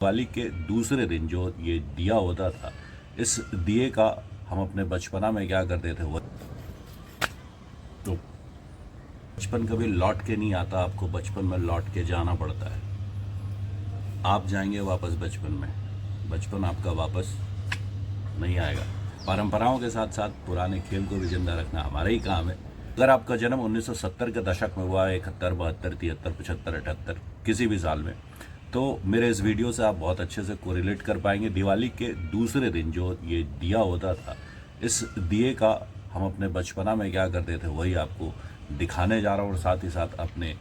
दिवाली के दूसरे दिन जो ये दिया होता था, इस दिए का हम अपने बचपना में क्या करते थे, वो तो बचपन कभी लौट के नहीं आता, आपको बचपन में लौट के जाना पड़ता है। आप जाएंगे वापस बचपन में, बचपन आपका वापस नहीं आएगा। परंपराओं के साथ साथ पुराने खेल को भी जिंदा रखना हमारा ही काम है। अगर आपका जन्म 1970 के दशक में हुआ, 71, 72, 73, 75, 78 किसी भी साल में, तो मेरे इस वीडियो से आप बहुत अच्छे से कोरिलेट कर पाएंगे। दिवाली के दूसरे दिन जो ये दिया होता था, इस दिए का हम अपने बचपना में क्या करते थे, वही आपको दिखाने जा रहा हूँ और साथ ही साथ अपने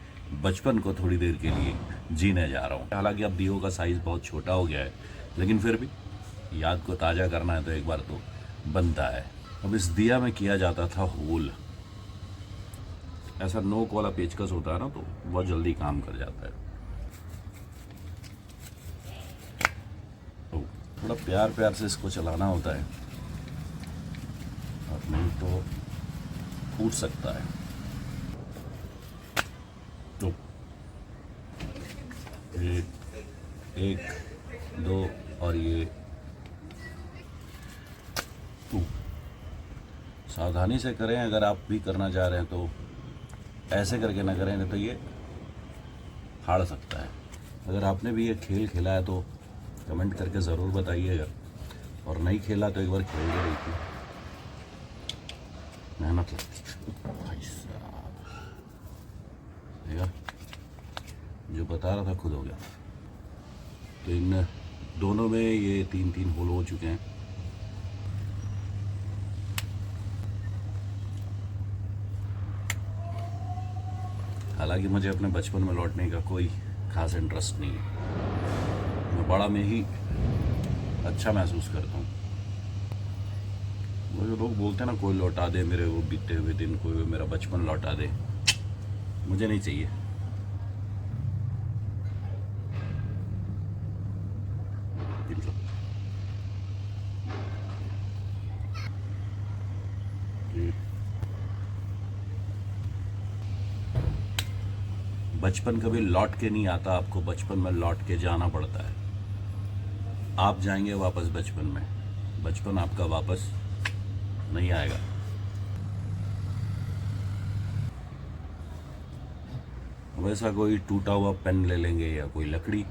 बचपन को थोड़ी देर के लिए जीने जा रहा हूँ। हालांकि अब दियों का साइज़ बहुत छोटा हो गया है, लेकिन फिर भी याद को ताज़ा करना है तो एक बार तो बनता है। अब इस दिया में किया जाता था होल। ऐसा नोक वाला पेचकस होता है ना, तो बहुत जल्दी काम कर जाता है। तो थोड़ा प्यार प्यार से इसको चलाना होता है, और नहीं तो फूट सकता है। तो एक, दो और ये टू। सावधानी से करें, अगर आप भी करना चाह रहे हैं तो ऐसे करके ना करें, नहीं तो ये हार सकता है। अगर आपने भी ये खेल खेला है तो कमेंट करके ज़रूर बताइएगा, और नहीं खेला तो एक बार खेल के देखिए, मेहनत लगती है भाई साहब। देखा, जो बता रहा था खुद हो गया। तो इन दोनों में ये 3-3 होल हो चुके हैं। हालांकि मुझे अपने बचपन में लौटने का कोई खास इंटरेस्ट नहीं है, मैं बड़ा में ही अच्छा महसूस करता हूँ। मुझे लोग बोलते हैं ना, कोई लौटा दे मेरे वो बीते हुए दिन, कोई मेरा बचपन लौटा दे, मुझे नहीं चाहिए। बचपन कभी लौट के नहीं आता, आपको बचपन में लौट के जाना पड़ता है। आप जाएंगे वापस बचपन में, बचपन आपका वापस नहीं आएगा। वैसा कोई टूटा हुआ पेन ले लेंगे या कोई लकड़ी,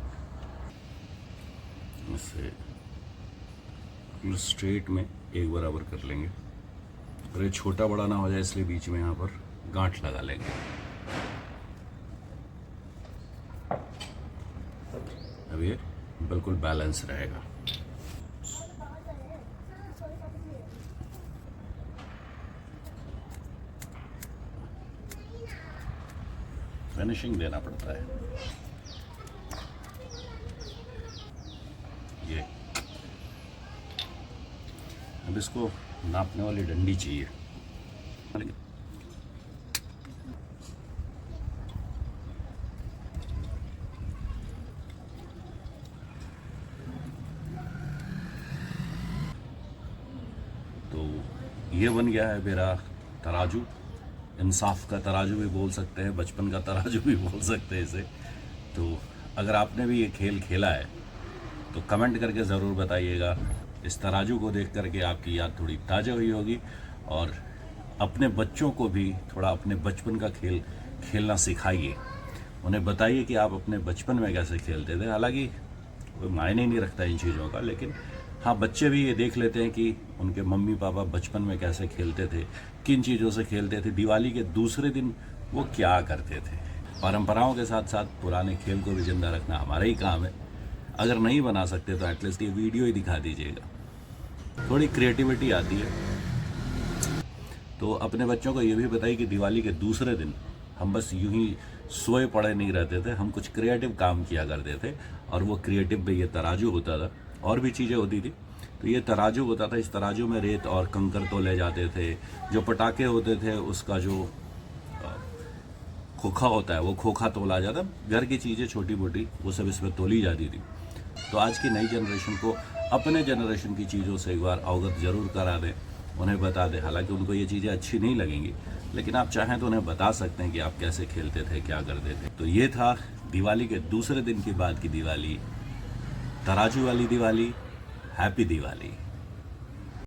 उससे स्ट्रेट में एक बराबर कर लेंगे, और ये छोटा बड़ा ना हो जाए इसलिए बीच में यहाँ पर गांठ लगा लेंगे। अब ये बिल्कुल बैलेंस रहेगा। फिनिशिंग देना पड़ता है। ये अब इसको नापने वाली डंडी चाहिए। तो ये बन गया है मेरा तराजू। इंसाफ का तराजू भी बोल सकते हैं, बचपन का तराजू भी बोल सकते हैं इसे। तो अगर आपने भी ये खेल खेला है तो कमेंट करके ज़रूर बताइएगा। इस तराजू को देख करके आपकी याद थोड़ी ताज़ा हुई होगी, और अपने बच्चों को भी थोड़ा अपने बचपन का खेल खेलना सिखाइए। उन्हें बताइए कि आप अपने बचपन में कैसे खेलते थे। हालांकि कोई मायने नहीं रखता इन चीज़ों का, लेकिन हाँ, बच्चे भी ये देख लेते हैं कि उनके मम्मी पापा बचपन में कैसे खेलते थे, किन चीज़ों से खेलते थे, दिवाली के दूसरे दिन वो क्या करते थे। परंपराओं के साथ साथ पुराने खेल को भी जिंदा रखना हमारा ही काम है। अगर नहीं बना सकते तो एटलीस्ट ये वीडियो ही दिखा दीजिएगा, थोड़ी क्रिएटिविटी आती है। तो अपने बच्चों को ये भी बताइए कि दिवाली के दूसरे दिन हम बस यूं ही सोए पड़े नहीं रहते थे, हम कुछ क्रिएटिव काम किया करते थे, और वो क्रिएटिव में ये तराजू होता था, और भी चीज़ें होती थी। तो ये तराजू होता था, इस तराजू में रेत और कंकर तोले जाते थे। जो पटाखे होते थे उसका जो खोखा होता है वो खोखा तोला जाता, घर की चीज़ें छोटी मोटी वो सब इसमें तोली जाती थी। तो आज की नई जनरेशन को अपने जनरेशन की चीज़ों से एक बार अवगत ज़रूर करा दें, उन्हें बता दें। हालांकि उनको ये चीज़ें अच्छी नहीं लगेंगी, लेकिन आप चाहें तो उन्हें बता सकते हैं कि आप कैसे खेलते थे, क्या करते थे। तो ये था दिवाली के दूसरे दिन की बाद की दिवाली तराजू वाली दिवाली, हैप्पी दिवाली।